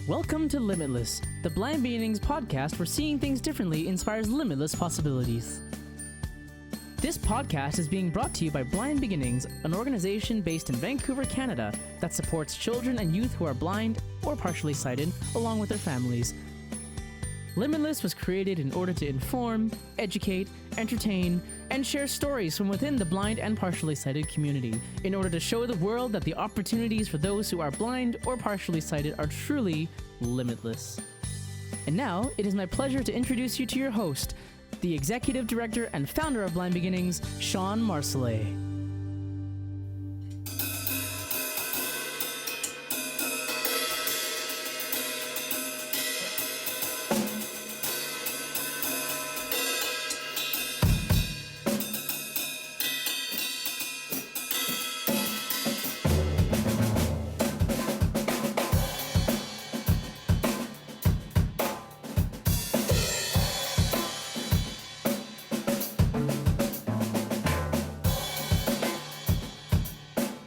Welcome to Limitless, the Blind Beginnings podcast where seeing things differently inspires limitless possibilities. This podcast is being brought to you by Blind Beginnings, an organization based in Vancouver, Canada, that supports children and youth who are blind or partially sighted, along with their families. Limitless was created in order to inform, educate, entertain, and share stories from within the blind and partially sighted community in order to show the world that the opportunities for those who are blind or partially sighted are truly limitless. And now, it is my pleasure to introduce you to your host, the Executive Director and Founder of Blind Beginnings, Shawn Marcellet.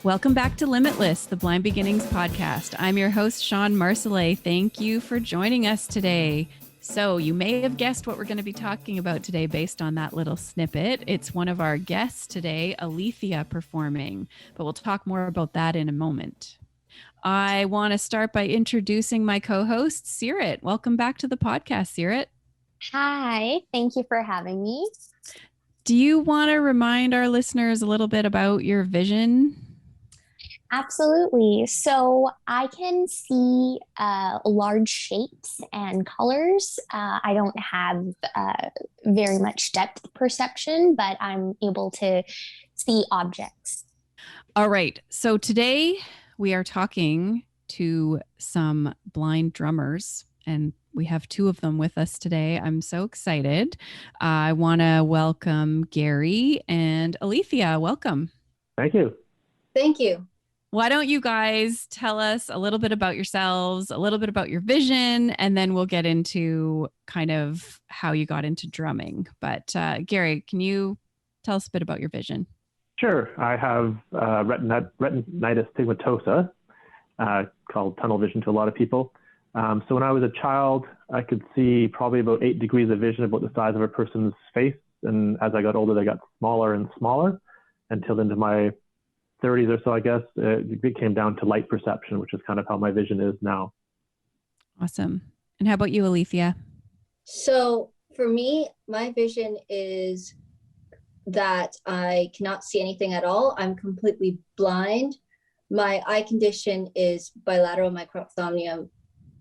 Welcome back to Limitless, the Blind Beginnings podcast. I'm your host, Shawn Marcellet. Thank you for joining us today. So you may have guessed what we're going to be talking about today based on that little snippet. It's one of our guests today, Alethea, performing, but we'll talk more about that in a moment. I want to start by introducing my co-host, Seerat. Welcome back to the podcast, Seerat. Hi, thank you for having me. Do you want to remind our listeners a little bit about your vision? Absolutely. So I can see large shapes and colors. I don't have very much depth perception, but I'm able to see objects. All right. So today we are talking to some blind drummers, and we have two of them with us today. I'm so excited. I want to welcome Gary and Alethea. Welcome. Thank you. Thank you. Why don't you guys tell us a little bit about yourselves, a little bit about your vision, and then we'll get into kind of how you got into drumming. But Gary, can you tell us a bit about your vision? Sure. I have retinitis pigmentosa, called tunnel vision to a lot of people. So when I was a child, I could see probably about 8 degrees of vision, about the size of a person's face. And as I got older, they got smaller and smaller until into my 30s or so, I guess. It came down to light perception, which is kind of how my vision is now. Awesome. And how about you, Alethea? So for me, my vision is that I cannot see anything at all. I'm completely blind. My eye condition is bilateral microphthalmia,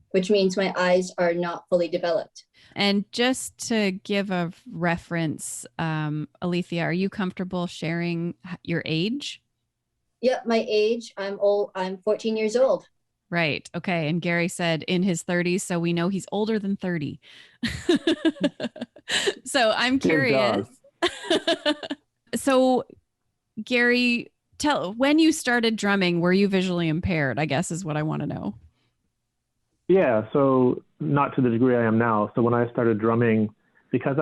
which means my eyes are not fully developed. And just to give a reference, Alethea, are you comfortable sharing your age? Yep, my age, I'm old. I'm 14 years old. Right. Okay. And Gary said in his 30s, so we know he's older than 30. So I'm curious. So Gary, when you started drumming, were you visually impaired? I guess is what I want to know. Yeah, so not to the degree I am now. So when I started drumming, because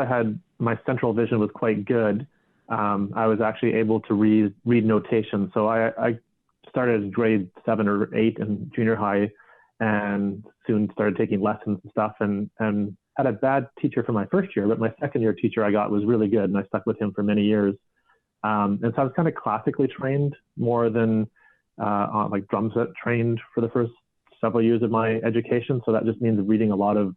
my central vision was quite good, I was actually able to read notation. So I started grade 7 or 8 in junior high and soon started taking lessons and stuff and had a bad teacher for my first year, but my second year teacher I got was really good and I stuck with him for many years. And so I was kind of classically trained more than like drum set trained for the first several years of my education. So that just means reading a lot of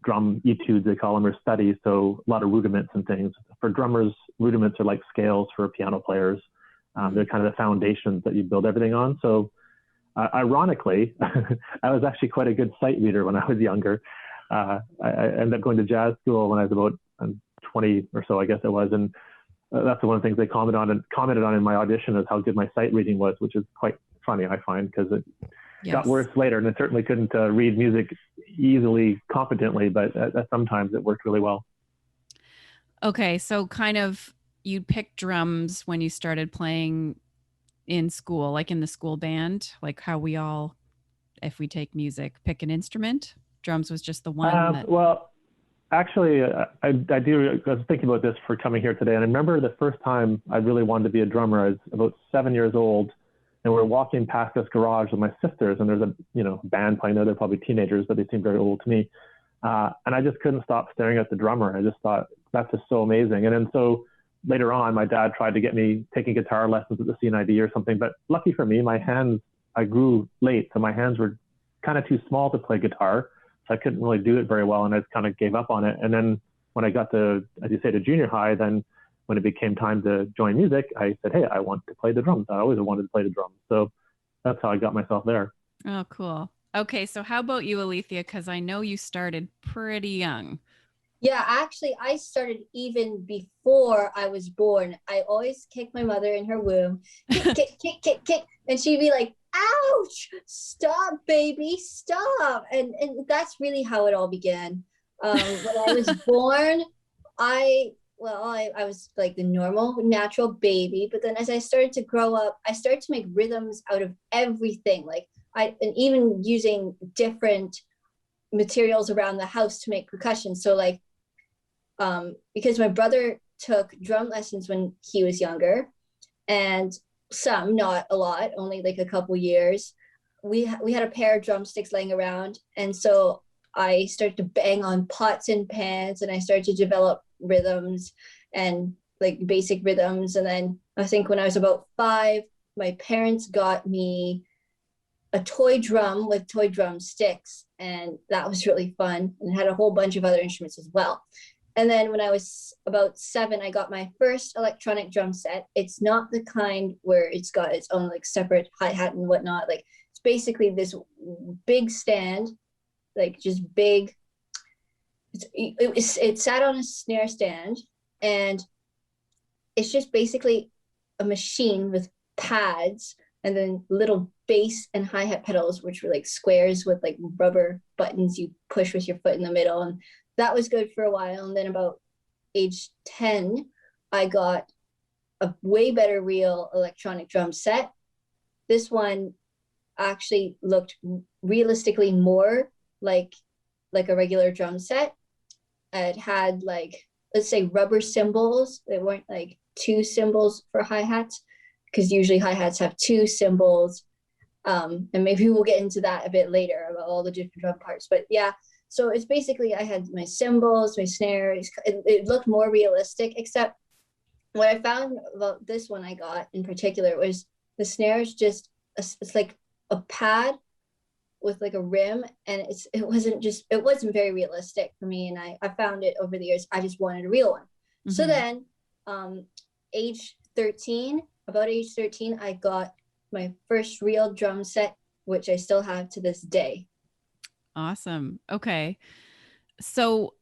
drum etudes, they call them, or studies. So a lot of rudiments and things. For drummers, rudiments are like scales for piano players. They're kind of the foundations that you build everything on. So ironically, I was actually quite a good sight reader when I was younger. I ended up going to jazz school when I was about 20 or so, I guess it was. And that's one of the things they commented on in my audition is how good my sight reading was, which is quite funny, I find, because it got worse later, and I certainly couldn't read music easily, competently, but sometimes it worked really well. Okay, so kind of you picked drums when you started playing in school, like in the school band, like how we all, if we take music, pick an instrument. Drums was just the one. Well, actually, I was thinking about this for coming here today, and I remember the first time I really wanted to be a drummer. I was about 7 years old. and we're walking past this garage with my sisters, and there's a band playing there. They're probably teenagers, but they seem very old to me. And I just couldn't stop staring at the drummer. I just thought, that's just so amazing. And then so later on, my dad tried to get me taking guitar lessons at the CNID or something. But lucky for me, I grew late, so my hands were kind of too small to play guitar. So I couldn't really do it very well, and I kind of gave up on it. And then when I got to, as you say, to junior high, then when it became time to join music, I said, hey, I want to play the drums. I always wanted to play the drums. So that's how I got myself there. Oh, cool. Okay, so how about you, Alethea? Because I know you started pretty young. Yeah, actually, I started even before I was born. I always kicked my mother in her womb, kick, kick, kick, kick, kick, and she'd be like, ouch, stop, baby, stop. And that's really how it all began. When I was born, I was like the normal, natural baby. But then as I started to grow up, I started to make rhythms out of everything. And even using different materials around the house to make percussion. So because my brother took drum lessons when he was younger, and some, not a lot, only like a couple years, we had a pair of drumsticks laying around. And so I started to bang on pots and pans, and I started to develop rhythms and like basic rhythms. And then I think when I was about 5, my parents got me a toy drum with toy drumsticks, and that was really fun, and had a whole bunch of other instruments as well. And then when I was about 7, I got my first electronic drum set. It's not the kind where it's got its own like separate hi-hat and whatnot. Like, it's basically this big stand, like just big. It sat on a snare stand, and it's just basically a machine with pads and then little bass and hi-hat pedals, which were like squares with like rubber buttons you push with your foot in the middle. And that was good for a while. And then about age 10, I got a way better real electronic drum set. This one actually looked realistically more like a regular drum set. It had like, let's say, rubber cymbals. They weren't like 2 cymbals for hi-hats, because usually hi-hats have 2 cymbals. And maybe we'll get into that a bit later about all the different drum parts. But yeah, so it's basically, I had my cymbals, my snares. It looked more realistic, except what I found about this one I got in particular was the snare is just, it's like a pad with like a rim, and it wasn't very realistic for me. And I found it over the years, I just wanted a real one. Mm-hmm. So then about age 13, I got my first real drum set, which I still have to this day. Awesome. Okay. So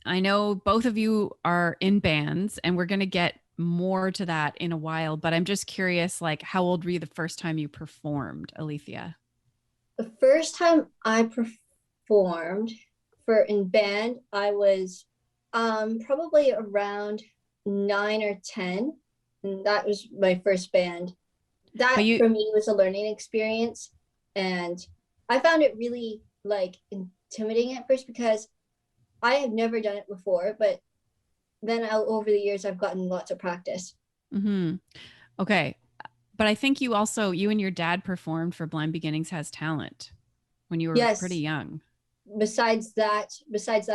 I know both of you are in bands, and we're going to get more to that in a while, but I'm just curious, like, how old were you the first time you performed, Alethea? The first time I performed in band, I was probably around 9 or 10. And that was my first band. That for me was a learning experience. And I found it really like intimidating at first, because I had never done it before, but then over the years, I've gotten lots of practice. Mm-hmm. Okay. But I think you and your dad performed for Blind Beginnings Has Talent when you were pretty young. Besides that,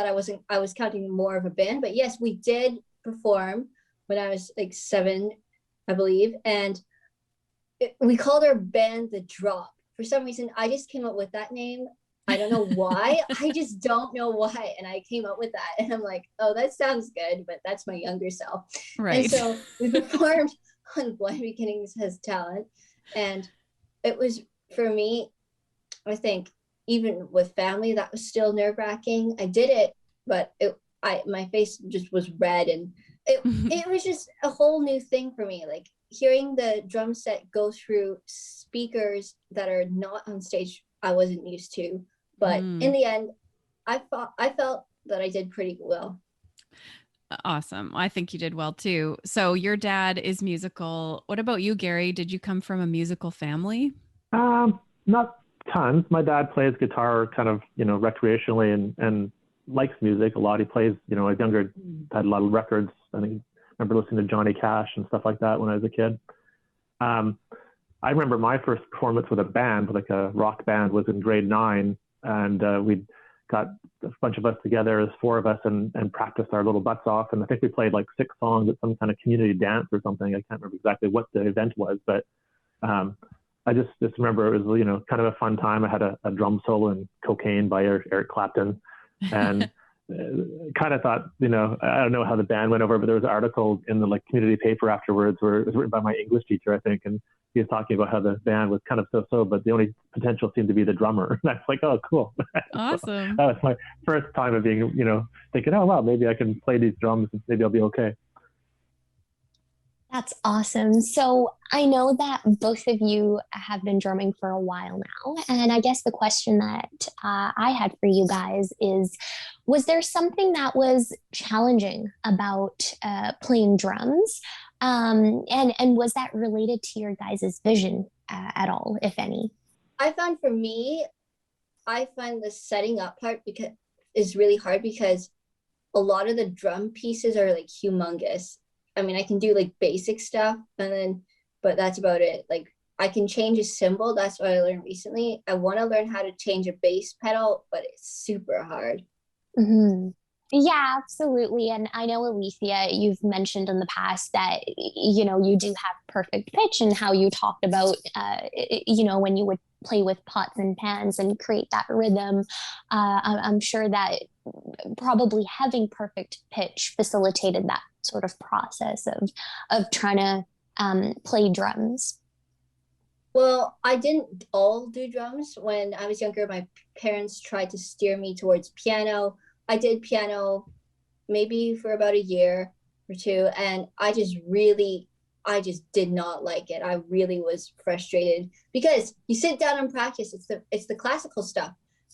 I was counting more of a band, but yes, we did perform when I was like 7, I believe. And we called our band The Drop. For some reason, I just came up with that name. I don't know why. I just don't know why. And I came up with that. And I'm like, oh, that sounds good, but that's my younger self. Right. And so we performed on Blind Beginnings Has Talent. And it was, for me, I think, even with family, that was still nerve-wracking. I did it, but my face just was red. And it was just a whole new thing for me. Like, hearing the drum set go through speakers that are not on stage, I wasn't used to. But in the end, I felt that I did pretty well. Awesome. I think you did well too. So your dad is musical. What about you, Gary? Did you come from a musical family? Not tons. My dad plays guitar kind of, recreationally and likes music a lot. He plays, as younger, had a lot of records. I think I remember listening to Johnny Cash and stuff like that when I was a kid. I remember my first performance with a band, like a rock band, was in grade 9, and we got a bunch of us together, as 4 of us, and practiced our little butts off. And I think we played like 6 songs at some kind of community dance or something. I can't remember exactly what the event was, but I just remember it was, kind of a fun time. I had a drum solo in Cocaine by Eric Clapton, and kind of thought, I don't know how the band went over, but there was an article in the community paper afterwards where it was written by my English teacher, I think, and he was talking about how the band was kind of so-so, but the only potential seemed to be the drummer. And I was like, oh, cool. Awesome. So that was my first time of being, thinking, oh, wow, maybe I can play these drums and maybe I'll be okay. That's awesome. So I know that both of you have been drumming for a while now. And I guess the question that I had for you guys is, was there something that was challenging about playing drums? And was that related to your guys' vision at all, if any? I found for me, I find the setting up part is really hard because a lot of the drum pieces are like humongous. I mean, I can do like basic stuff but that's about it. Like I can change a cymbal. That's what I learned recently. I want to learn how to change a bass pedal, but it's super hard. Mm-hmm. Yeah, absolutely. And I know, Alethea, you've mentioned in the past that, you do have perfect pitch, and how you talked about, when you would play with pots and pans and create that rhythm. I'm sure that probably having perfect pitch facilitated that sort of process of trying to play drums. Well, I didn't all do drums. When I was younger, my parents tried to steer me towards piano. I did piano maybe for about a year or 2, and I just did not like it. I really was frustrated because you sit down and practice. It's the classical stuff,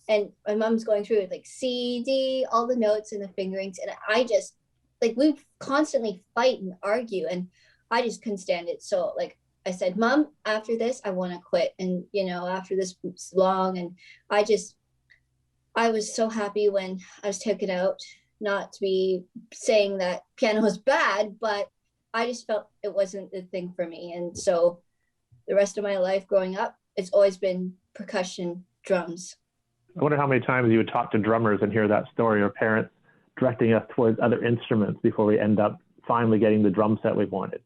and my mom's going through it like C, D, all the notes and the fingerings, and I just we constantly fight and argue, and I just couldn't stand it. So I said, Mom, after this, I want to quit. And, after this long, and I was so happy when I was taken out, not to be saying that piano was bad, but I just felt it wasn't the thing for me. And so the rest of my life growing up, it's always been percussion, drums. I wonder how many times you would talk to drummers and hear that story, or parents directing us towards other instruments before we end up finally getting the drum set we wanted.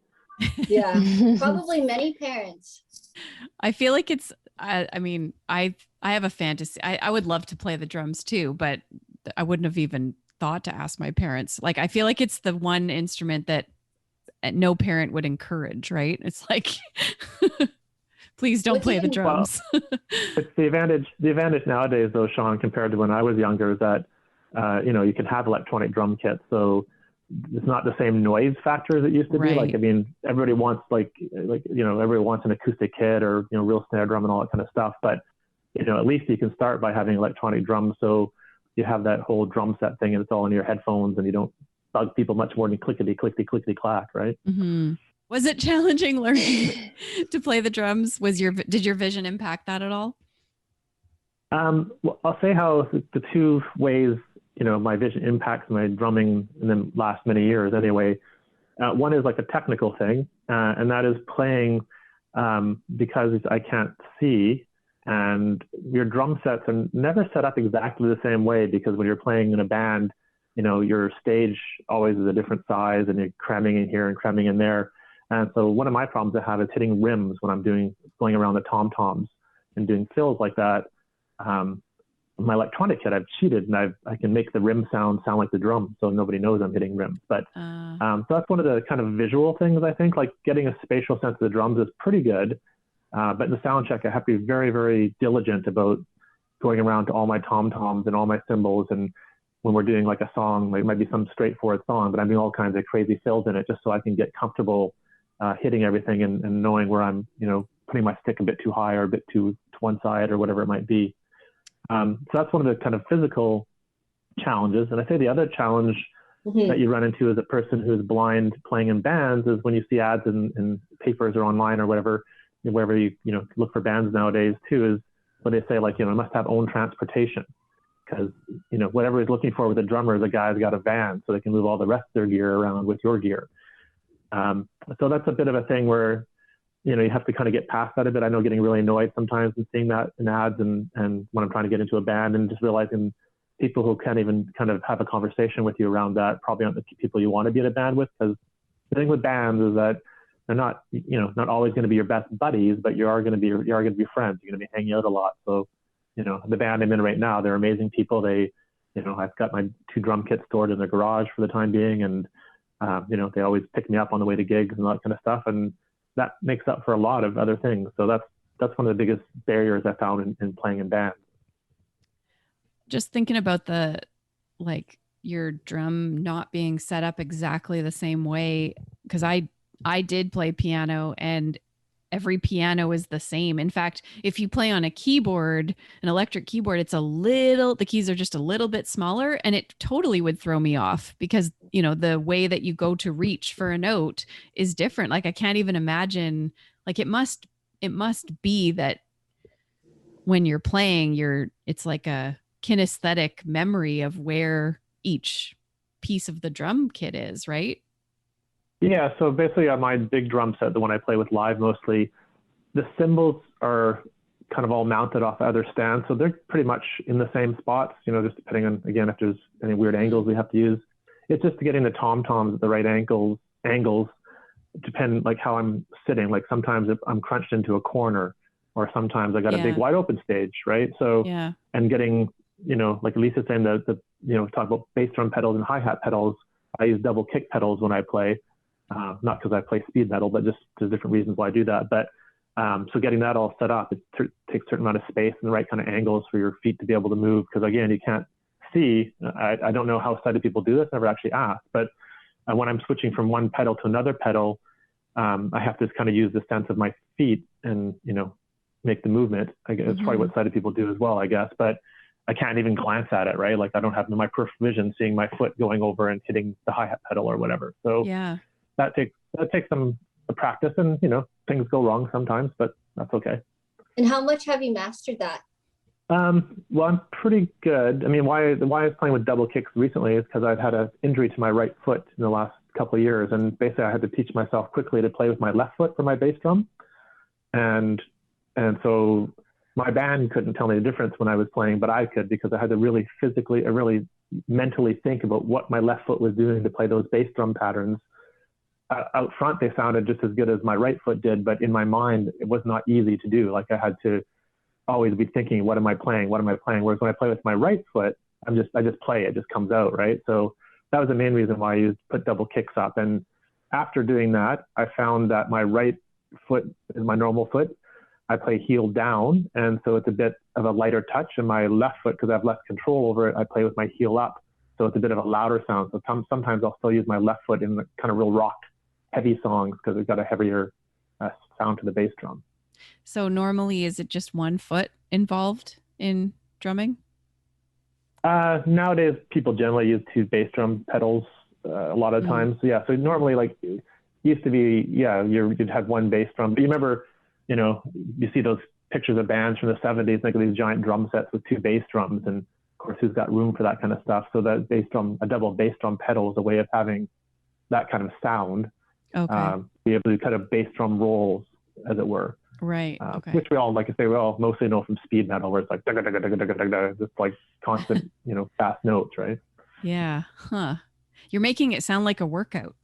Yeah, probably many parents. I feel like it's, I have a fantasy. I would love to play the drums too, but I wouldn't have even thought to ask my parents. I feel like it's the one instrument that no parent would encourage, right? It's like, please don't play the drums. Well, it's the advantage nowadays though, Shawn, compared to when I was younger, is that you can have electronic drum kits, so it's not the same noise factor as it used to be. Right. Everybody wants everybody wants an acoustic kit or real snare drum and all that kind of stuff. But at least you can start by having electronic drums, so you have that whole drum set thing, and it's all in your headphones, and you don't bug people much more than clickety clack, right? Mm-hmm. Was it challenging learning to play the drums? Did your vision impact that at all? Well, I'll say how the 2 ways my vision impacts my drumming in the last many years anyway. One is like a technical thing, and that is playing because I can't see, and your drum sets are never set up exactly the same way, because when you're playing in a band, your stage always is a different size, and you're cramming in here and cramming in there. And so one of my problems I have is hitting rims when I'm going around the tom-toms and doing fills like that. My electronic kit, I've cheated, and I can make the rim sound like the drum, so nobody knows I'm hitting rims. But so that's one of the kind of visual things, I think. Getting a spatial sense of the drums is pretty good, but in the sound check, I have to be very, very diligent about going around to all my tom-toms and all my cymbals. And when we're doing a song, it might be some straightforward song, but I'm doing all kinds of crazy fills in it just so I can get comfortable hitting everything and knowing where I'm, putting my stick a bit too high or a bit too to one side or whatever it might be. So that's one of the kind of physical challenges. And I say the other challenge that you run into as a person who's blind playing in bands is when you see ads in papers or online or whatever, wherever you look for bands nowadays too, is what they say, must have own transportation, because whatever he's looking for with a drummer, the guy's got a van so they can move all the rest of their gear around with your gear. So that's a bit of a thing where you have to kind of get past that a bit. I know getting really annoyed sometimes and seeing that in ads and when I'm trying to get into a band and just realizing people who can't even kind of have a conversation with you around that probably aren't the people you want to be in a band with. Because the thing with bands is that they're not, not always going to be your best buddies, but you are going to be friends. You're going to be hanging out a lot. So, the band I'm in right now, they're amazing people. They, I've got my 2 drum kits stored in their garage for the time being. And, they always pick me up on the way to gigs and all that kind of stuff. And that makes up for a lot of other things. So that's one of the biggest barriers I found in playing in bands. Just thinking about your drum not being set up exactly the same way, because I did play piano and every piano is the same. In fact, if you play on a keyboard, an electric keyboard, the keys are just a little bit smaller, and it totally would throw me off because, the way that you go to reach for a note is different. Like I can't even imagine, like it must be that when you're playing, it's like a kinesthetic memory of where each piece of the drum kit is, right? Yeah, so basically on my big drum set, the one I play with live mostly, the cymbals are kind of all mounted off other stands. So they're pretty much in the same spots, just depending on, again, if there's any weird angles we have to use. It's just getting the tom-toms at the right angles depend like how I'm sitting. Like sometimes if I'm crunched into a corner, or sometimes I got a big wide open stage, right? So, and getting, like Lisa's saying, talk about bass drum pedals and hi-hat pedals. I use double kick pedals when I play. Not because I play speed metal, but just there's different reasons why I do that. But so getting that all set up, it takes a certain amount of space and the right kind of angles for your feet to be able to move. Because again, you can't see. I don't know how sighted people do this. Never actually asked. But when I'm switching from one pedal to another pedal, I have to kind of use the sense of my feet and make the movement. I guess it's probably what sighted people do as well, I guess. But I can't even glance at it, right? Like I don't have my peripheral vision seeing my foot going over and hitting the hi-hat pedal or whatever. So that takes some practice, and things go wrong sometimes, but that's okay. And how much have you mastered that? Well, I'm pretty good. I mean, why I was playing with double kicks recently is because I've had an injury to my right foot in the last couple of years, and basically I had to teach myself quickly to play with my left foot for my bass drum, and so my band couldn't tell me the difference when I was playing, but I could, because I had to really mentally think about what my left foot was doing to play those bass drum patterns. Out front, they sounded just as good as my right foot did, but in my mind, it was not easy to do. Like I had to always be thinking, what am I playing? What am I playing? Whereas when I play with my right foot, I just play, it just comes out, right? So that was the main reason why I put double kicks up. And after doing that, I found that my right foot is my normal foot. I play heel down, and so it's a bit of a lighter touch. And my left foot, because I have less control over it, I play with my heel up, so it's a bit of a louder sound. So sometimes I'll still use my left foot in the kind of real rock heavy songs because it's got a heavier sound to the bass drum. So normally, is it just one foot involved in drumming? Nowadays, people generally use 2 bass drum pedals a lot of times. Yeah, so normally, like, it used to be, you'd have one bass drum. But you remember, you see those pictures of bands from the 70s, like these giant drum sets with 2 bass drums, and of course, who's got room for that kind of stuff? So that bass drum, a double bass drum pedal, is a way of having that kind of sound. Okay. Be able to kind of bass drum rolls, as it were. Right. Okay. Which we all mostly know from speed metal, where it's like just like constant, fast notes, right? Yeah. Huh. You're making it sound like a workout.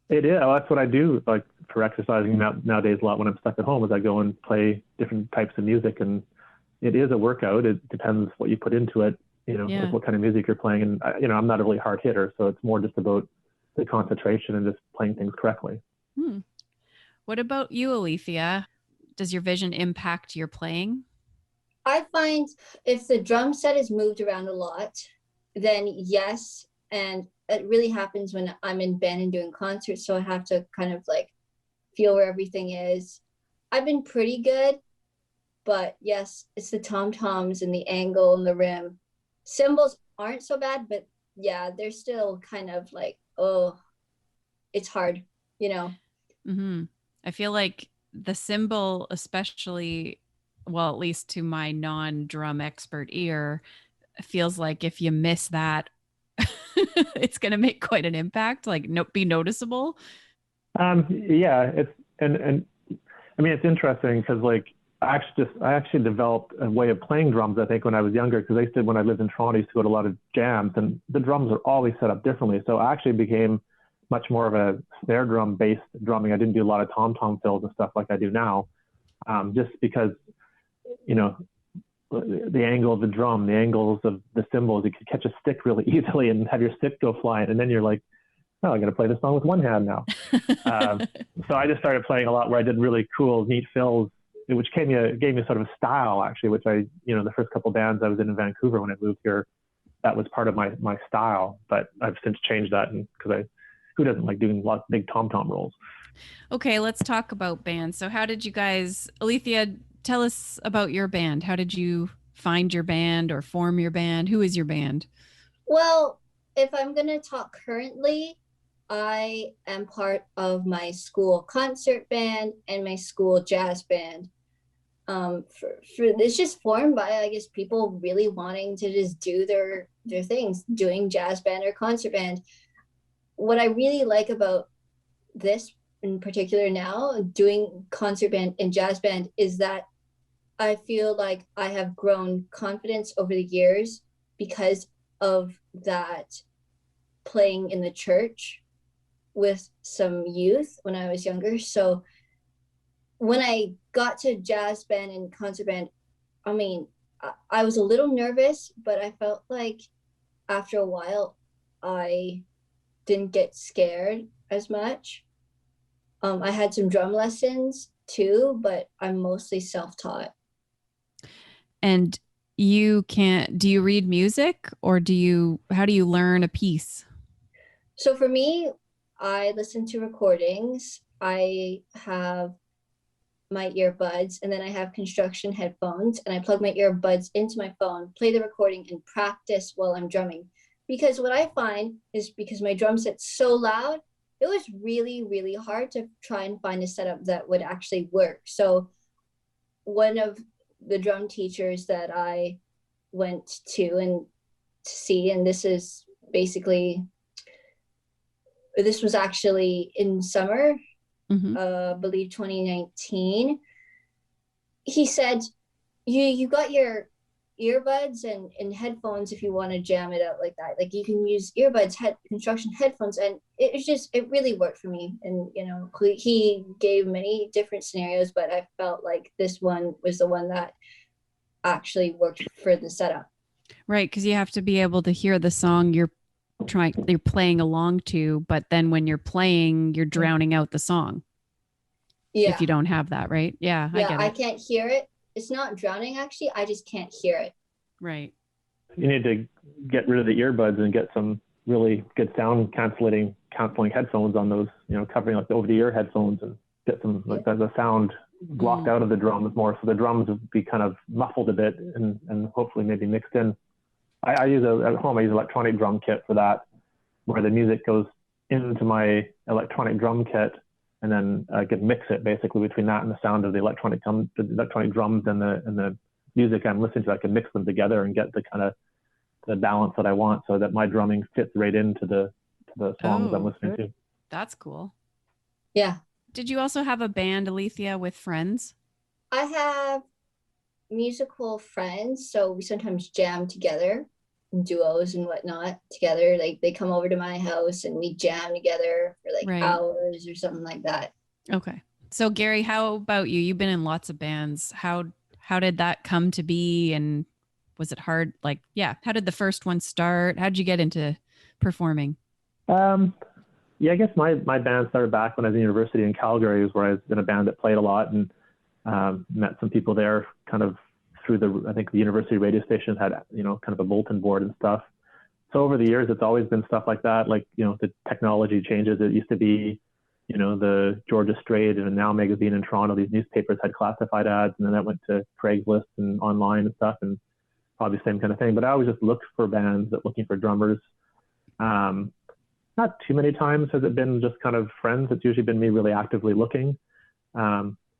It is. Well, that's what I do, like for exercising nowadays a lot when I'm stuck at home, is I go and play different types of music, and it is a workout. It depends what you put into it, like what kind of music you're playing. And I'm not a really hard hitter, so it's more just about the concentration and just playing things correctly. What about you, Alethea? Does your vision impact your playing? I find if the drum set is moved around a lot, then yes. And it really happens when I'm in band and doing concerts. So I have to kind of like feel where everything is. I've been pretty good, but yes, it's the tom-toms and the angle and the rim. Cymbals aren't so bad, but yeah, they're still kind of like, oh, it's hard, Mm-hmm. I feel like the cymbal, especially, well, at least to my non-drum expert ear, feels like if you miss that, it's going to make quite an impact, like be noticeable. Yeah, and I mean, it's interesting because like I actually developed a way of playing drums, I think, when I was younger, because when I lived in Toronto, I used to go to a lot of jams, and the drums are always set up differently. So I actually became much more of a snare drum based drumming. I didn't do a lot of tom-tom fills and stuff like I do now, just because, you know, the angle of the drum, the angles of the cymbals, you could catch a stick really easily and have your stick go flying. And then you're like, oh, I'm going to play this song with one hand now. So I just started playing a lot where I did really cool, neat fills, which gave me sort of a style, actually, which the first couple bands I was in Vancouver when I moved here, that was part of my style. But I've since changed that because who doesn't like doing lots of big tom-tom rolls? Okay, let's talk about bands. So how did you guys, Alethea, tell us about your band. How did you find your band or form your band? Who is your band? Well, if I'm going to talk currently, I am part of my school concert band and my school jazz band. It's just formed by, I guess, people really wanting to just do their things, doing jazz band or concert band. What I really like about this in particular now, doing concert band and jazz band, is that I feel like I have grown confidence over the years because of that playing in the church with some youth when I was younger. So when I got to jazz band and concert band, I mean, I was a little nervous, but I felt like after a while, I didn't get scared as much. I had some drum lessons too, but I'm mostly self-taught. And do you read music, or how do you learn a piece? So for me, I listen to recordings. I have my earbuds, and then I have construction headphones, and I plug my earbuds into my phone, play the recording, and practice while I'm drumming. Because what I find is, because my drum set's so loud, it was really, really hard to try and find a setup that would actually work. So one of the drum teachers that I went to see, and this was actually in summer, I believe 2019. He said, you got your earbuds and headphones if you want to jam it out like that. Like, you can use earbuds, construction headphones, and it really worked for me. And he gave many different scenarios, but I felt like this one was the one that actually worked for the setup. Right, because you have to be able to hear the song you're playing along to, but then when you're playing, you're drowning out the song. Yeah. If you don't have that, right? Yeah, I get it. I can't hear it. It's not drowning, actually. I just can't hear it. Right. You need to get rid of the earbuds and get some really good sound canceling headphones on those, covering like the over-the-ear headphones, and get some the sound blocked out of the drums more, so the drums would be kind of muffled a bit and hopefully maybe mixed in. I use at home, I use electronic drum kit for that, where the music goes into my electronic drum kit, and then I can mix it basically between that and the sound of the electronic drums and the music I'm listening to. I can mix them together and get the kind of the balance that I want, so that my drumming fits right into the songs I'm listening to. That's cool. Yeah. Did you also have a band, Alethea, with friends? I have musical friends, so we sometimes jam together, duos and whatnot together. Like, they come over to my house and we jam together for hours or something like that. Okay. So Gary, how about you? You've been in lots of bands. How did that come to be, and was it hard? How did the first one start? How did you get into performing? I guess my band started back when I was in university in Calgary, was where I was in a band that played a lot, and met some people there kind of through I think the university radio station had, kind of a bulletin board and stuff. So over the years, it's always been stuff like that. Like, the technology changes. It used to be, the Georgia Straight and Now magazine in Toronto, these newspapers had classified ads, and then that went to Craigslist and online and stuff, and probably the same kind of thing. But I always just looked for bands looking for drummers. Not too many times has it been just kind of friends. It's usually been me really actively looking.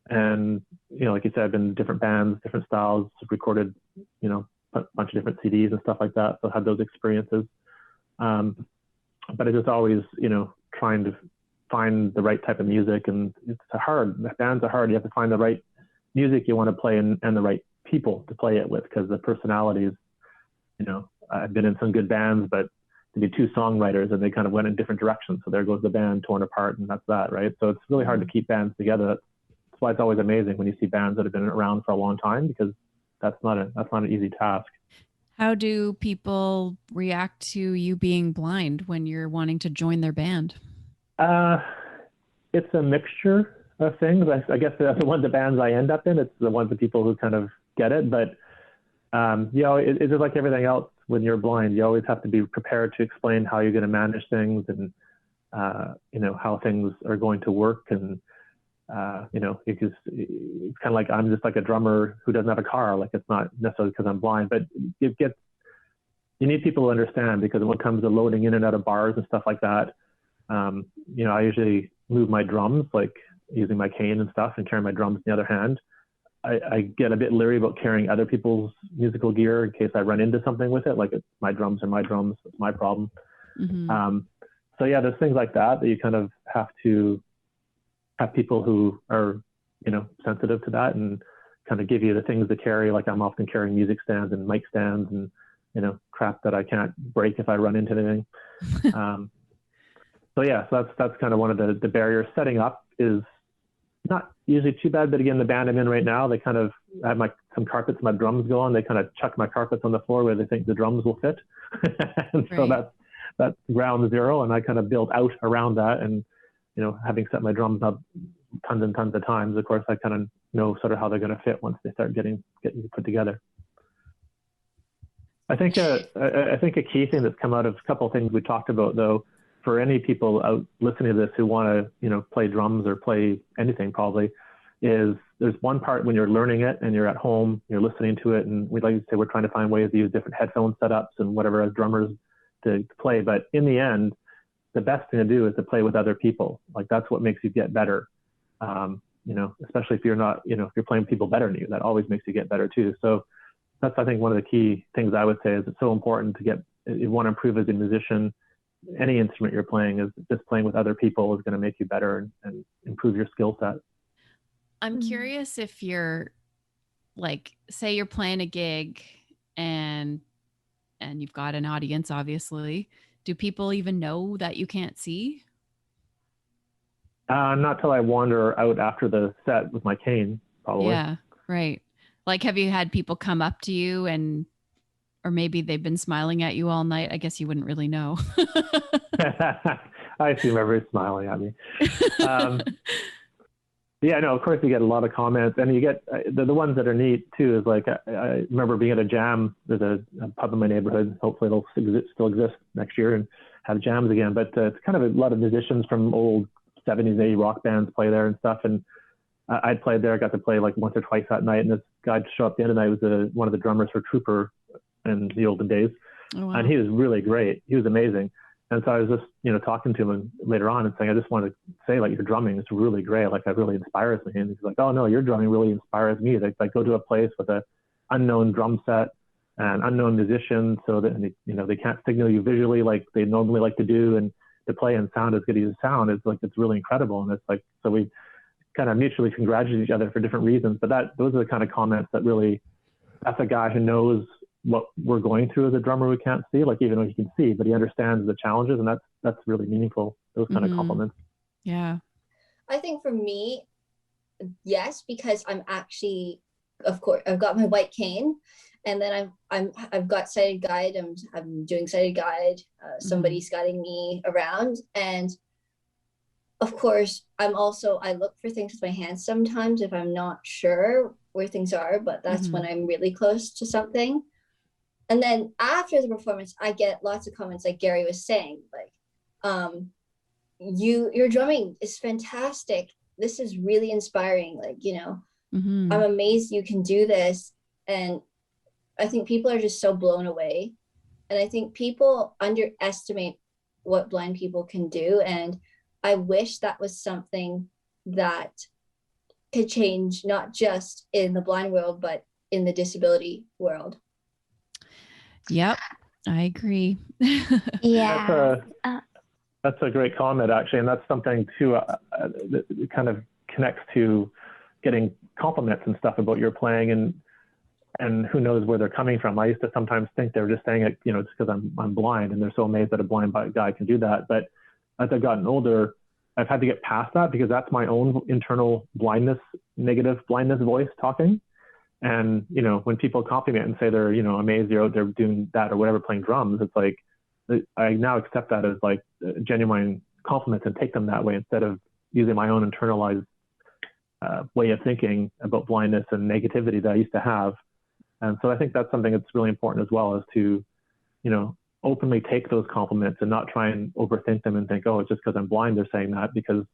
And, like you said, I've been in different bands, different styles, recorded, a bunch of different CDs and stuff like that. So I had those experiences. But I just always, trying to find the right type of music, and bands are hard. You have to find the right music you want to play and the right people to play it with, because the personalities, I've been in some good bands, but to be two songwriters and they kind of went in different directions. So there goes the band torn apart, and that's that, right? So it's really hard to keep bands together. That's why it's always amazing when you see bands that have been around for a long time, because that's not an easy task. How do people react to you being blind when you're wanting to join their band? It's a mixture of things. I guess the bands I end up in, it's the ones of people who kind of get it. But, it's just like everything else. When you're blind, you always have to be prepared to explain how you're going to manage things, and, how things are going to work. And, because it's kind of like, I'm just like a drummer who doesn't have a car. Like, it's not necessarily because I'm blind, but you need people to understand, because when it comes to loading in and out of bars and stuff like that, I usually move my drums, like using my cane and stuff, and carry my drums in the other hand. I get a bit leery about carrying other people's musical gear in case I run into something with it. Like, it's my drums are my drums. It's my problem. Mm-hmm. So yeah, there's things like that you kind of have to have people who are, sensitive to that, and kind of give you the things to carry. Like, I'm often carrying music stands and mic stands and, crap that I can't break if I run into anything. So that's kind of one of the barriers. Setting up is not usually too bad, but again, the band I'm in right now, they kind of have some carpets my drums go on. They kind of chuck my carpets on the floor where they think the drums will fit. And so that's ground zero. And I kind of build out around that. And, having set my drums up tons and tons of times, of course, I kind of know sort of how they're going to fit once they start getting put together. I think a key thing that's come out of a couple of things we talked about, though, for any people out listening to this who want to, play drums or play anything, probably, is there's one part when you're learning it and you're at home, you're listening to it, and like to say, we're trying to find ways to use different headphone setups and whatever as drummers to play. But in the end, the best thing to do is to play with other people. Like, that's what makes you get better. Especially if you're not, if you're playing with people better than you, that always makes you get better too. So that's, I think, one of the key things I would say is it's so important if you want to improve as a musician, any instrument you're playing, is just playing with other people is going to make you better and improve your skill set. I'm curious if you're, like, say you're playing a gig and you've got an audience, obviously. Do people even know that you can't see? Not till I wander out after the set with my cane, probably. Yeah, right. Like, have you had people come up to you or maybe they've been smiling at you all night? I guess you wouldn't really know. I assume everybody's smiling at me. Yeah, no, of course you get a lot of comments, and you get the ones that are neat too. Is like, I remember being at a jam. There's a pub in my neighborhood. Hopefully it'll still exist next year and have jams again. But it's kind of a lot of musicians from old 70s, 80s rock bands play there and stuff. And I'd played there. I got to play like once or twice that night. And this guy showed up at the end of the night. Was one of the drummers for Trooper in the olden days. Oh, wow. And he was really great. He was amazing. And so I was just, talking to him later on and saying, I just want to say, like, your drumming is really great. Like, that really inspires me. And he's like, oh no, your drumming really inspires me. Like, go to a place with an unknown drum set and unknown musicians, so that, they can't signal you visually like they normally like to do, and to play and sound as good as you sound. It's like, it's really incredible. And it's like, so we kind of mutually congratulate each other for different reasons. But those are the kind of comments that really, that's a guy who knows what we're going through as a drummer who can't see, like, even though he can see, but he understands the challenges, and that's really meaningful, those kind of compliments. Yeah. I think for me, yes, because I'm actually, of course, I've got my white cane, and then I've got sighted guide. I'm doing sighted guide. Somebody's guiding me around, and of course, I look for things with my hands sometimes if I'm not sure where things are, but that's when I'm really close to something. And then after the performance, I get lots of comments, like Gary was saying, like, your drumming is fantastic. This is really inspiring. Like, I'm amazed you can do this. And I think people are just so blown away. And I think people underestimate what blind people can do. And I wish that was something that could change, not just in the blind world, but in the disability world. Yep, I agree. Yeah. That's a great comment, actually, and that's something too that kind of connects to getting compliments and stuff about your playing, and who knows where they're coming from. I used to sometimes think they were just saying it, just because I'm blind, and they're so amazed that a blind guy can do that. But as I've gotten older, I've had to get past that, because that's my own internal negative blindness voice talking. And when people compliment and say they're amazed you're out there doing that or whatever, playing drums, it's like I now accept that as like genuine compliments and take them that way, instead of using my own internalized way of thinking about blindness and negativity that I used to have. And so I think that's something that's really important as well, is to, openly take those compliments and not try and overthink them and think, oh, it's just because I'm blind they're saying that, because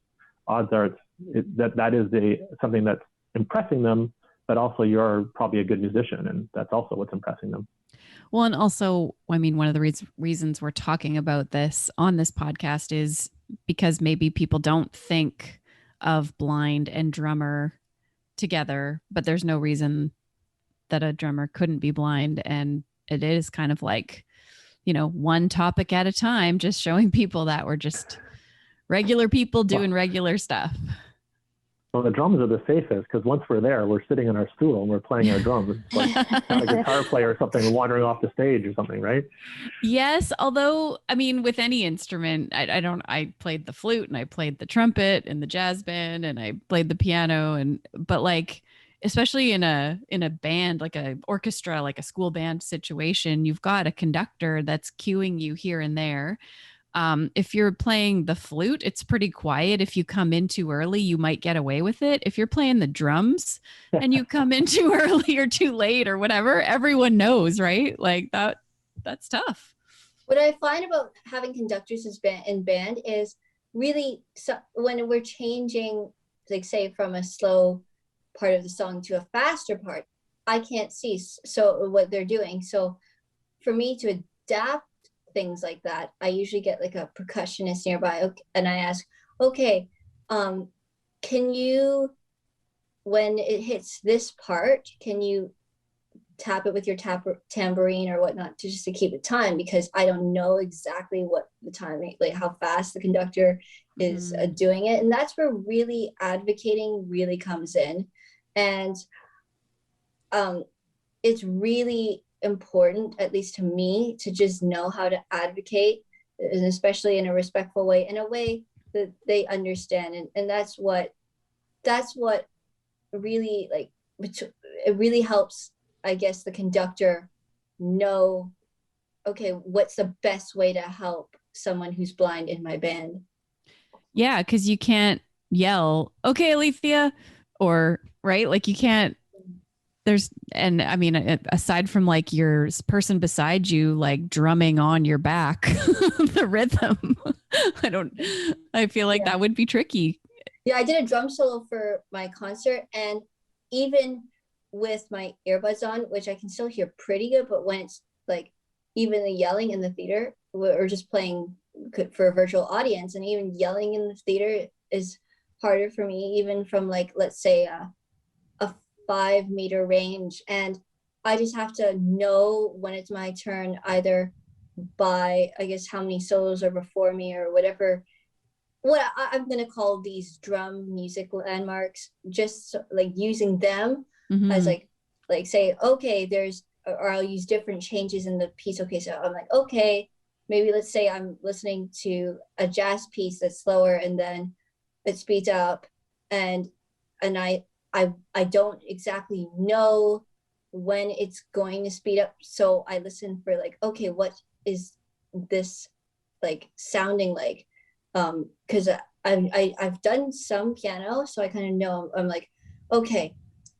odds are that is something that's impressing them, but also you're probably a good musician, and that's also what's impressing them. Well, and also, I mean, one of the reasons we're talking about this on this podcast is because maybe people don't think of blind and drummer together, but there's no reason that a drummer couldn't be blind. And it is kind of like, one topic at a time, just showing people that we're just regular people doing regular stuff. Well, the drums are the safest, because once we're there, we're sitting on our stool and we're playing our drums. It's like not a guitar player or something wandering off the stage or something, right? Yes, although, I mean, with any instrument, I played the flute and I played the trumpet in the jazz band and I played the piano, but like, especially in a band, like a orchestra, like a school band situation, you've got a conductor that's cueing you here and there. If you're playing the flute, it's pretty quiet. If you come in too early, you might get away with it. If you're playing the drums and you come in too early or too late or whatever, everyone knows, right? Like that's tough. What I find about having conductors in band is really, when we're changing, like say from a slow part of the song to a faster part, I can't see so what they're doing. So for me to adapt things like that, I usually get like a percussionist nearby, and I ask, okay, can you, when it hits this part, can you tap it with your tambourine or whatnot, just to keep it time, because I don't know exactly what the timing, like how fast the conductor is doing it. And that's where really advocating really comes in. And it's really important, at least to me, to just know how to advocate, and especially in a respectful way, in a way that they understand. And that's what really, like, it really helps, I guess, the conductor know, okay, what's the best way to help someone who's blind in my band. Yeah, because you can't yell, okay, Alethea, or right, like you can't. And I mean, aside from like your person beside you, like drumming on your back, the rhythm, I feel like that would be tricky. Yeah, I did a drum solo for my concert, and even with my earbuds on, which I can still hear pretty good, but when it's like even the yelling in the theater, or just playing for a virtual audience, and even yelling in the theater is harder for me, even from like, let's say a 5-meter range. And I just have to know when it's my turn, either by, I guess, how many solos are before me or whatever, what I'm going to call these drum music landmarks, just like using them as like say, okay, or I'll use different changes in the piece. Okay, so I'm like, okay, maybe let's say I'm listening to a jazz piece that's slower, and then it speeds up, and I don't exactly know when it's going to speed up. So I listen for like, okay, what is this like sounding like? Because I've done some piano, so I kind of know. I'm like, okay,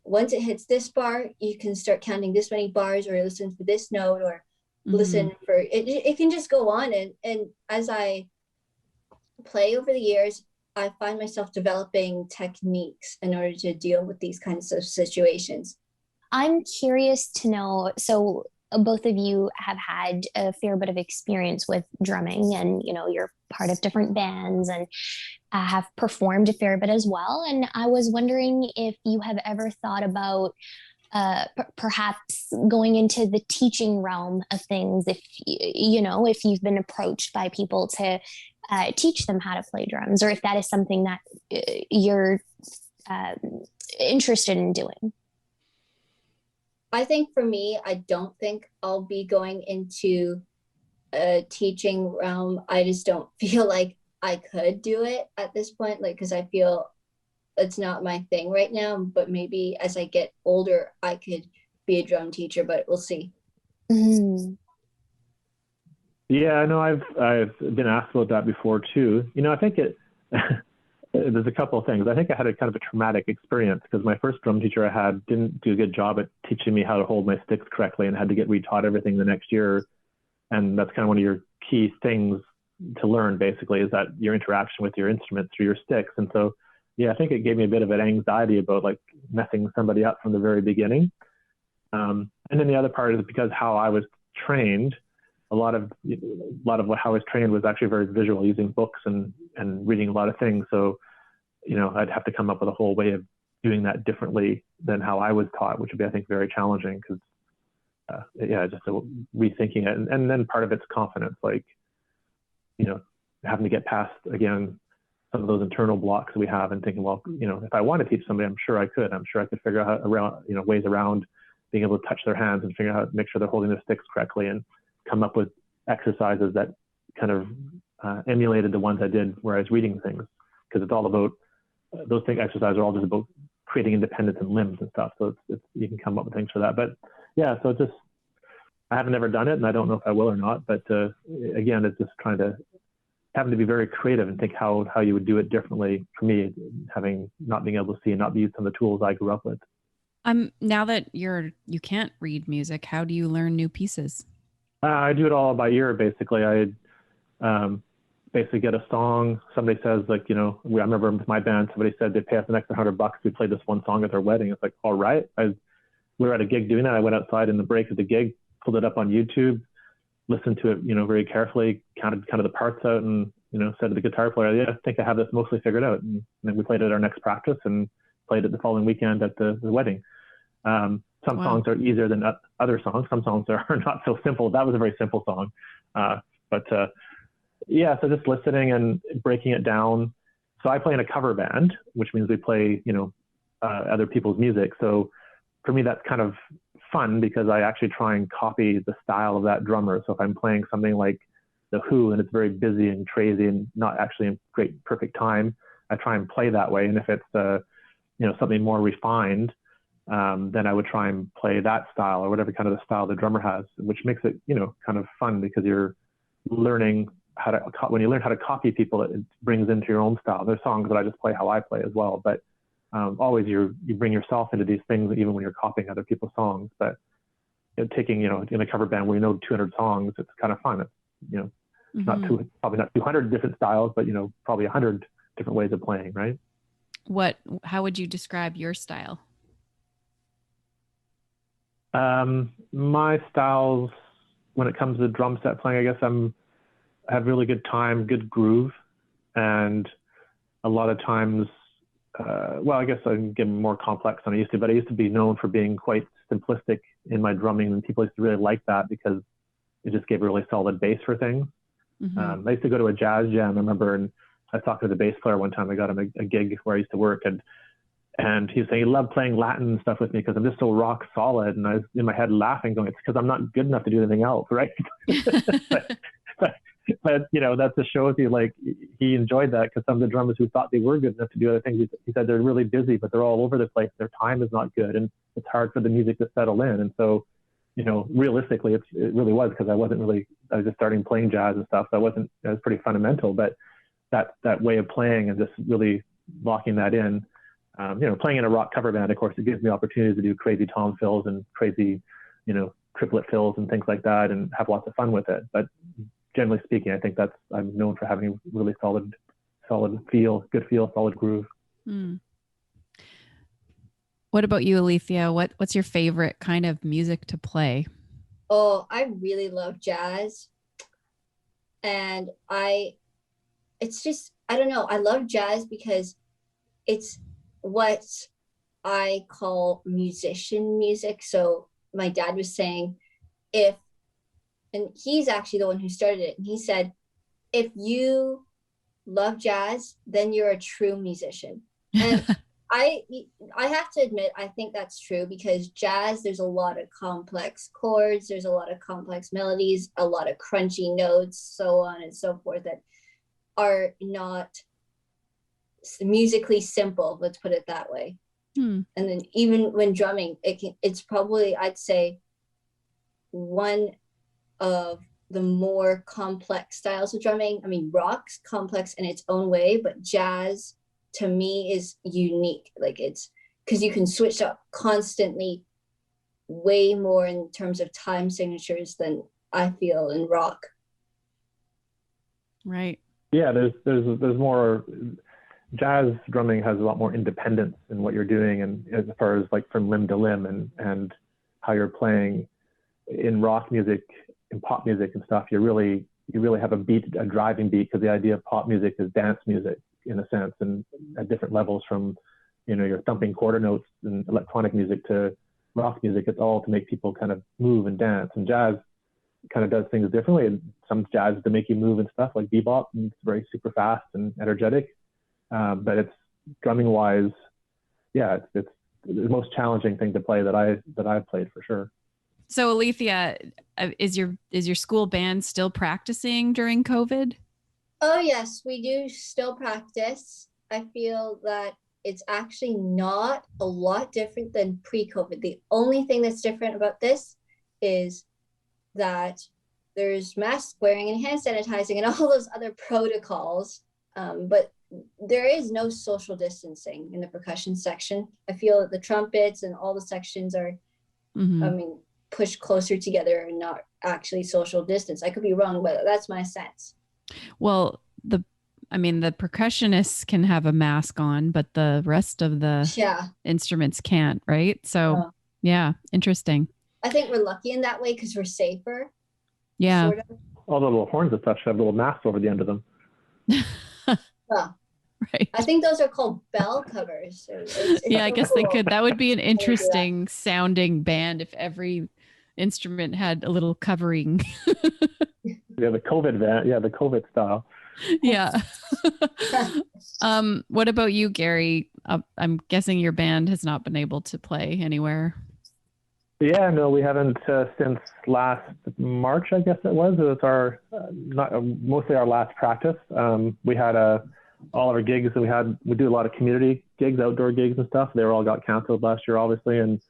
once it hits this bar, you can start counting this many bars, or listen for this note, or listen for it. It can just go on, and as I play over the years, I find myself developing techniques in order to deal with these kinds of situations. I'm curious to know, so both of you have had a fair bit of experience with drumming, and you're part of different bands and have performed a fair bit as well. And I was wondering if you have ever thought about perhaps going into the teaching realm of things, if you've been approached by people to teach them how to play drums, or if that is something that you're interested in doing. I think for me, I don't think I'll be going into a teaching realm. I just don't feel like I could do it at this point, like, because I feel it's not my thing right now. But maybe as I get older, I could be a drum teacher, but we'll see. Mm-hmm. Yeah, I know I've been asked about that before too. I think there's a couple of things. I think I had a kind of a traumatic experience because my first drum teacher I had didn't do a good job at teaching me how to hold my sticks correctly, and had to get retaught everything the next year. And that's kind of one of your key things to learn, basically, is that your interaction with your instrument through your sticks. And so, yeah, I think it gave me a bit of an anxiety about like messing somebody up from the very beginning. And then the other part is because how I was trained, a lot of how I was trained was actually very visual, using books and reading a lot of things. So, I'd have to come up with a whole way of doing that differently than how I was taught, which would be, I think, very challenging because, just rethinking it. And then part of it's confidence, like, having to get past, again, some of those internal blocks we have and thinking, well, if I want to teach somebody, I'm sure I could. I'm sure I could figure out ways around being able to touch their hands and figure out how to make sure they're holding their sticks correctly and come up with exercises that kind of emulated the ones I did where I was reading things, because it's all about those exercises are all just about creating independence in limbs and stuff. So it's you can come up with things for that. But yeah, so I haven't ever done it, and I don't know if I will or not. But again, it's just having to be very creative and think how you would do it differently. For me, having not being able to see and not be used some of the tools I grew up with. Now that you can't read music, how do you learn new pieces? I do it all by ear, basically. I basically get a song. Somebody says, like, I remember with my band, somebody said they'd pay us an extra $100. We played this one song at their wedding. It's like, all right. We were at a gig doing that. I went outside in the break of the gig, pulled it up on YouTube, listened to it, very carefully, counted kind of the parts out, and, said to the guitar player, yeah, I think I have this mostly figured out. And then we played it at our next practice and played it the following weekend at the wedding. Some songs are easier than other songs. Some songs are not so simple. That was a very simple song. So just listening and breaking it down. So I play in a cover band, which means we play, other people's music. So for me, that's kind of fun because I actually try and copy the style of that drummer. So if I'm playing something like The Who and it's very busy and crazy and not actually in great, perfect time, I try and play that way. And if it's, something more refined, then I would try and play that style or whatever kind of the style the drummer has, which makes it, kind of fun because you're learning when you learn how to copy people, it brings into your own style. There's songs that I just play how I play as well, but always you bring yourself into these things, even when you're copying other people's songs. But taking, in a cover band where 200 songs, it's kind of fun. It's, probably not 200 different styles, but, probably 100 different ways of playing, right? How would you describe your style? My styles, when it comes to drum set playing, I guess I have really good time, good groove, and a lot of times, I guess I'm getting more complex than I used to, but I used to be known for being quite simplistic in my drumming, and people used to really like that because it just gave a really solid bass for things. I used to go to a jazz jam, I remember, and I was talking to the bass player one time. I got him a gig where I used to work, and he was saying he loved playing Latin and stuff with me because I'm just so rock solid. And I was in my head laughing, going, it's because I'm not good enough to do anything else, right? but that just shows you, like, he enjoyed that because some of the drummers who thought they were good enough to do other things, he said they're really busy, but they're all over the place. Their time is not good, and it's hard for the music to settle in. And so, realistically, it really was because I was just starting playing jazz and stuff. So it was pretty fundamental, but that way of playing and just really locking that in, playing in a rock cover band, of course, it gives me opportunities to do crazy tom fills and crazy, triplet fills and things like that, and have lots of fun with it. But generally speaking, I think I'm known for having really solid feel, good feel, solid groove. What about you, Alethea? What's your favorite kind of music to play? Oh, I really love jazz. And I don't know. I love jazz because it's what I call musician music. So my dad was saying, and he's actually the one who started it. And he said, if you love jazz, then you're a true musician. And I have to admit, I think that's true, because jazz, there's a lot of complex chords, there's a lot of complex melodies, a lot of crunchy notes, so on and so forth, that are not musically simple, let's put it that way. And then even when drumming, it's probably, I'd say, one of the more complex styles of drumming. I mean, rock's complex in its own way, but jazz to me is unique. Like, it's because you can switch up constantly way more in terms of time signatures than I feel in rock. Right. Yeah, there's more. Jazz drumming has a lot more independence in what you're doing, and as far as like from limb to limb and how you're playing. In rock music, in pop music and stuff, you really have a driving beat, because the idea of pop music is dance music in a sense, and at different levels, from your thumping quarter notes and electronic music to rock music. It's all to make people kind of move and dance, and jazz kind of does things differently. And some jazz is to make you move and stuff, like bebop, and it's very super fast and energetic. But it's drumming wise, yeah, it's the most challenging thing to play that I've played for sure. So Alethea, is your school band still practicing during COVID? Oh yes, we do still practice. I feel that it's actually not a lot different than pre-COVID. The only thing that's different about this is that there's mask wearing and hand sanitizing and all those other protocols. But there is no social distancing in the percussion section. I feel that the trumpets and all the sections are, pushed closer together and not actually social distance. I could be wrong, but that's my sense. Well, the percussionists can have a mask on, but the rest of the instruments can't, right? So, yeah, interesting. I think we're lucky in that way because we're safer. Yeah. Sort of. All the little horns and stuff should have little masks over the end of them. Right. I think those are called bell covers. I guess cool. They could. That would be an interesting sounding band if every instrument had a little covering. Yeah, the COVID band. Yeah, the COVID style. Yeah. What about you, Gary? I'm guessing your band has not been able to play anywhere. Yeah, no, we haven't since last March, I guess it was. It was our mostly our last practice. We had all our gigs that we do a lot of community gigs, outdoor gigs and stuff. They all got canceled last year, obviously. And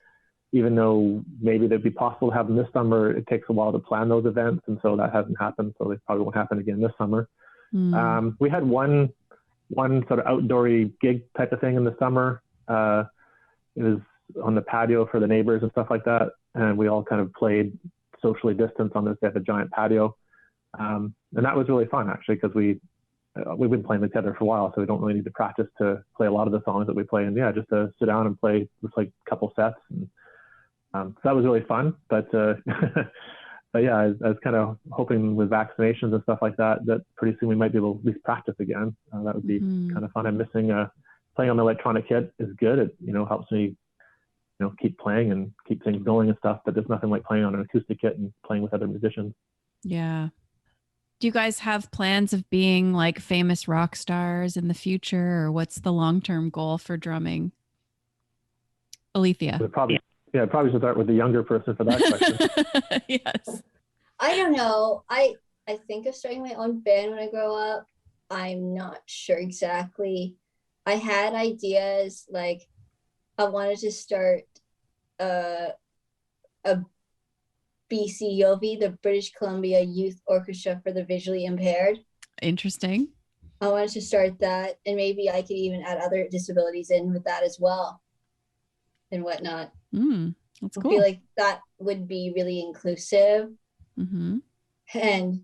even though maybe they'd be possible to have them this summer, it takes a while to plan those events. And so that hasn't happened. So they probably won't happen again this summer. We had one sort of outdoory gig type of thing in the summer. It was on the patio for the neighbors and stuff like that. And we all kind of played socially distanced on this. They have a giant patio. And that was really fun, actually, because we've been playing together for a while, so we don't really need to practice to play a lot of the songs that we play. And just to sit down and play just like a couple sets. And so that was really fun. But but yeah, I was kind of hoping with vaccinations and stuff like that pretty soon we might be able to at least practice again. That would be kind of fun. I'm missing playing on the electronic kit is good. It helps me keep playing and keep things going and stuff. But there's nothing like playing on an acoustic kit and playing with other musicians. Yeah. Do you guys have plans of being like famous rock stars in the future, or what's the long-term goal for drumming? Alethea. Probably should start with the younger person for that question. Yes. I don't know. I think of starting my own band when I grow up. I'm not sure exactly. I had ideas, like I wanted to start a BCYOVI, the British Columbia Youth Orchestra for the Visually Impaired. Interesting. I wanted to start that, and maybe I could even add other disabilities in with that as well and whatnot. That's cool. I feel like that would be really inclusive. And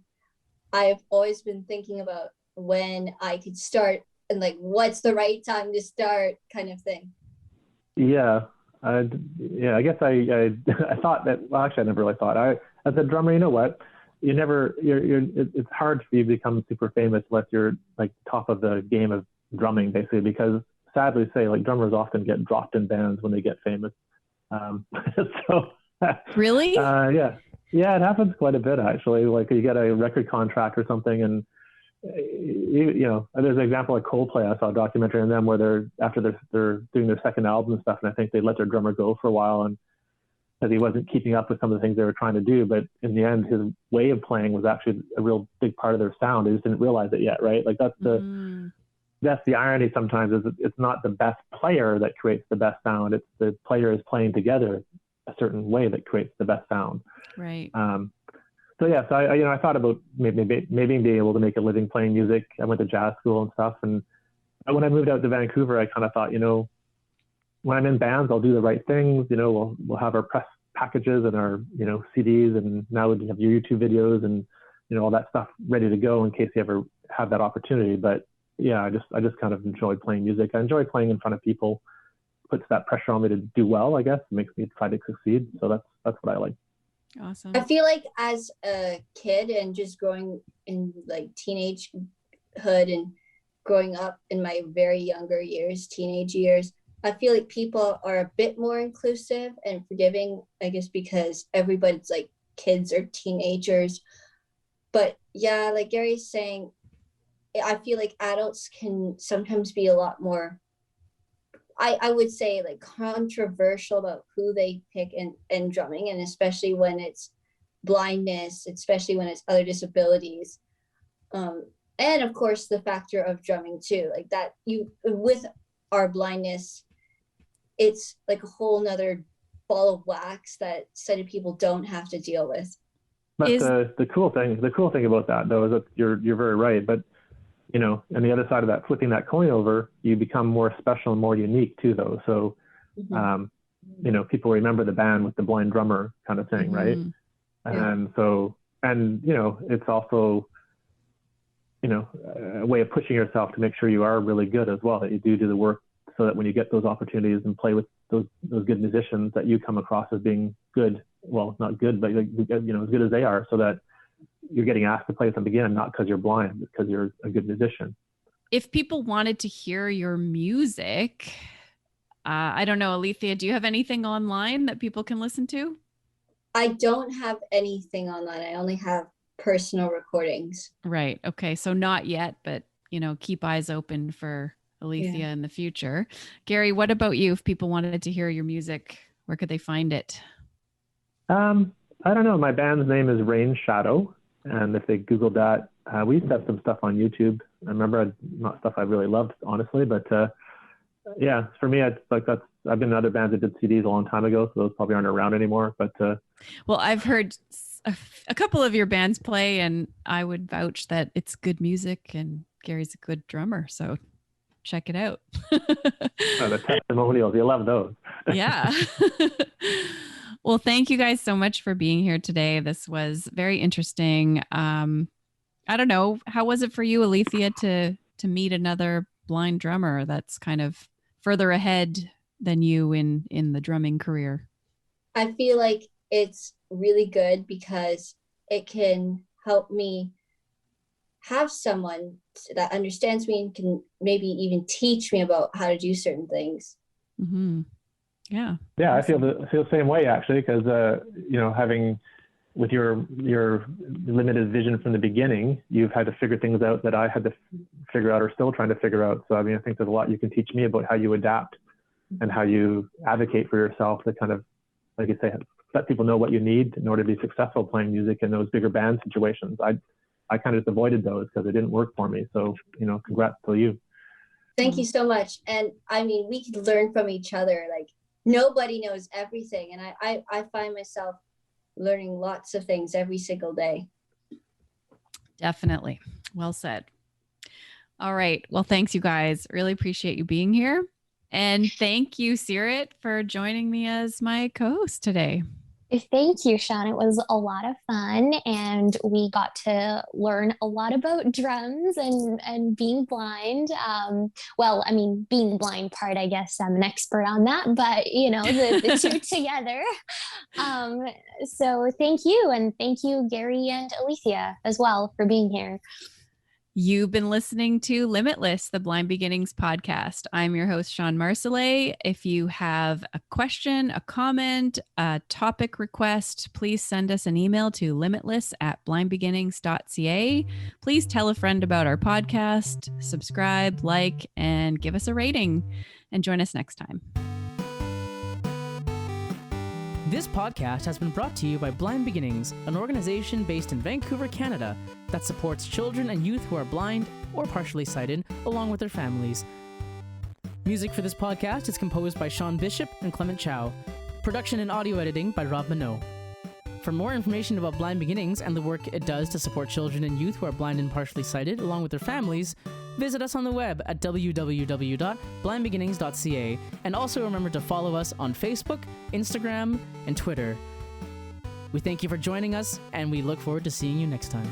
I've always been thinking about when I could start and like what's the right time to start kind of thing. I guess I thought that, well, actually I never really thought. As a drummer, you know what? It's hard for you to become super famous unless you're like top of the game of drumming, basically, because sadly to say, like, drummers often get dropped in bands when they get famous. So really? Yeah, it happens quite a bit, actually. Like you get a record contract or something, and there's an example like Coldplay. I saw a documentary on them where they're doing their second album and stuff, and I think they let their drummer go for a while, and because he wasn't keeping up with some of the things they were trying to do. But in the end, his way of playing was actually a real big part of their sound. They just didn't realize it yet, right? Like that's the irony sometimes, is it's not the best player that creates the best sound. It's the players playing together a certain way that creates the best sound. Right. So I thought about maybe being able to make a living playing music. I went to jazz school and stuff. And when I moved out to Vancouver, I kind of thought, when I'm in bands, I'll do the right things. We'll have our press packages and our, CDs, and now we have your YouTube videos and, all that stuff ready to go in case you ever have that opportunity. But yeah, I just kind of enjoy playing music. I enjoy playing in front of people. Puts that pressure on me to do well, I guess. It makes me try to succeed. So that's what I like. Awesome. I feel like as a kid and just growing in like teenagehood and growing up in my very younger years, teenage years, I feel like people are a bit more inclusive and forgiving, I guess, because everybody's like kids or teenagers. But yeah, like Gary's saying, I feel like adults can sometimes be a lot more, I would say, like controversial about who they pick in drumming, and especially when it's blindness, especially when it's other disabilities. And of course the factor of drumming too, like that with our blindness, it's like a whole nother ball of wax that sighted people don't have to deal with. But the cool thing about that though is that you're very right. But and the other side of that, flipping that coin over, you become more special and more unique too, though. So, people remember the band with the blind drummer kind of thing, right? And so, it's also, a way of pushing yourself to make sure you are really good as well, that you do the work so that when you get those opportunities and play with those good musicians, that you come across as being good. Well, not good, but as good as they are, so that you're getting asked to play with them again, not because you're blind, but because you're a good musician. If people wanted to hear your music, I don't know, Alethea, do you have anything online that people can listen to? I don't have anything online. I only have personal recordings. Right. Okay. So not yet, but keep eyes open for Alethea in the future. Gary, what about you? If people wanted to hear your music, where could they find it? I don't know. My band's name is Rain Shadow. And if they Googled that, we used to have some stuff on YouTube. I remember not stuff I really loved, honestly, but for me, it's like I've been in other bands that did CDs a long time ago, so those probably aren't around anymore. But well, I've heard a couple of your bands play, and I would vouch that it's good music, and Gary's a good drummer, so check it out. The testimonials, you love those. Yeah. Well, thank you guys so much for being here today. This was very interesting. I don't know, how was it for you, Alethea, to meet another blind drummer that's kind of further ahead than you in the drumming career? I feel like it's really good because it can help me have someone that understands me and can maybe even teach me about how to do certain things. Mm-hmm. Yeah. Yeah, I feel the same way actually, because having with your limited vision from the beginning, you've had to figure things out that I had to figure out or still trying to figure out. So I mean, I think there's a lot you can teach me about how you adapt and how you advocate for yourself to kind of, like you say, let people know what you need in order to be successful playing music in those bigger band situations. I kind of just avoided those because it didn't work for me. So, congrats to you. Thank you so much. And I mean, we could learn from each other. Like, nobody knows everything. And I find myself learning lots of things every single day. Definitely. Well said. All right. Well, thanks, you guys. Really appreciate you being here. And thank you, Seerat, for joining me as my co-host today. Thank you, Shawn. It was a lot of fun, and we got to learn a lot about drums and being blind. Well, I mean, being blind part, I guess I'm an expert on that, but the two together. So thank you, and thank you, Gary and Alethea, as well, for being here. You've been listening to Limitless, the Blind Beginnings podcast. I'm your host, Shawn Marcellet. If you have a question, a comment, a topic request, please send us an email to limitless@blindbeginnings.ca. Please tell a friend about our podcast, subscribe, like, and give us a rating. And join us next time. This podcast has been brought to you by Blind Beginnings, an organization based in Vancouver, Canada, that supports children and youth who are blind or partially sighted, along with their families. Music for this podcast is composed by Sean Bishop and Clement Chow. Production and audio editing by Rob Minot. For more information about Blind Beginnings and the work it does to support children and youth who are blind and partially sighted, along with their families, visit us on the web at www.blindbeginnings.ca, and also remember to follow us on Facebook, Instagram, and Twitter. We thank you for joining us, and we look forward to seeing you next time.